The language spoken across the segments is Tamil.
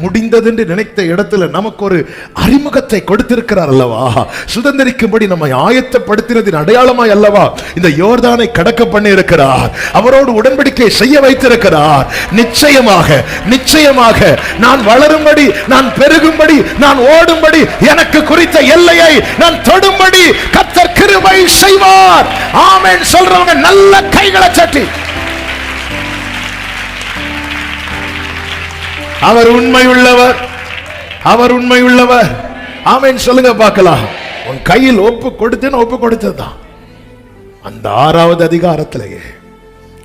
முடிந்தது என்று நினைத்த இடத்துல நமக்கு ஒரு அறிமுகத்தை கொடுத்திருக்கிறார் அல்லவா? சுதந்திரிக்கும்படி நம்மை ஆயத்தப்படுத்தினதின் அடையாளமாய் அல்லவா இந்த யோர்தானை கடக்க பண்ணி இருக்கிறார். அவரோடு உடன்படிக்கை செய்ய வைத்திருக்கிறார். நிச்சயமாக நிச்சயமாக நான் வளரும்படி, நான் பெருகும்படி, நான் ஓடும்படி, எனக்கு குறித்த எல்லையை நான் தொடும்படி கர்த்தர் கிருபை செய்வார். ஆமென் சொல்றவங்க நல்ல கைகளை தட்டி அவர் உண்மை உள்ளவர், அவர் உண்மை உள்ளவர். ஆமென் சொல்லுங்க பார்க்கலாம். உன் கையில் ஒப்பு கொடுத்தேன்னு ஒப்பு கொடுத்ததுதான். அந்த 6வது அதிகாரத்திலேயே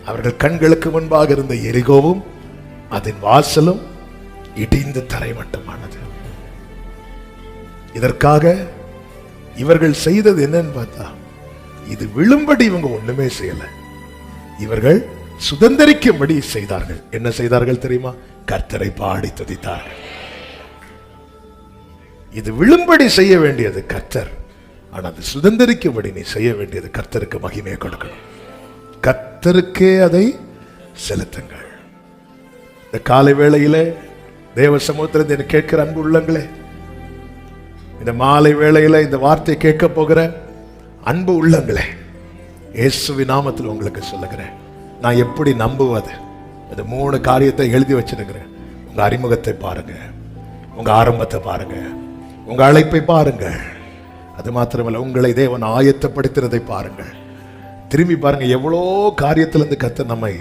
அவர்கள் கண்களுக்கு முன்பாக இருந்த எரிகோவும் அதன் வாசலும் இடிந்து தரைமட்டமானது. இதற்காக இவர்கள் செய்தது என்னன்னு பார்த்தா, இது விழும்படி இவங்க ஒண்ணுமே செய்யல. இவர்கள் சுதந்திரிக்கும்படி செய்தார்கள். என்ன செய்தார்கள் தெரியுமா? கர்த்தரை பாடி துதித்தார்கள். இது விழும்படி செய்ய வேண்டியது கர்த்தர், ஆனா அது சுதந்திரிக்கும்படி நீ செய்ய வேண்டியது கர்த்தருக்கு மகிமையை கொடுக்கணும். கர்த்தருக்கே அதை செலுத்துங்கள். இந்த காலை வேளையில தேவ சமூகத்திலிருந்து கேட்கிற அன்பு உள்ளங்களே, இந்த மாலை வேளையில இந்த வார்த்தையை கேட்க போகிற அன்பு உள்ளங்களே, இயேசுவின் நாமத்தில் உங்களுக்கு சொல்லுகிறேன், நான் எப்படி நம்புவது? இந்த 3 காரியத்தை எழுதி வச்சிருக்கிறேன். உங்க அறிமுகத்தை பாருங்க, உங்க ஆரம்பத்தை பாருங்க, உங்க அழைப்பை பாருங்க. அது மாத்திரமல்ல, உங்களை தேவன் ஆயத்தப்படுத்துறதை பாருங்க. திரும்பி பாருங்க, எவ்வளோ காரியத்திலிருந்து கர்த்தர் நம்மை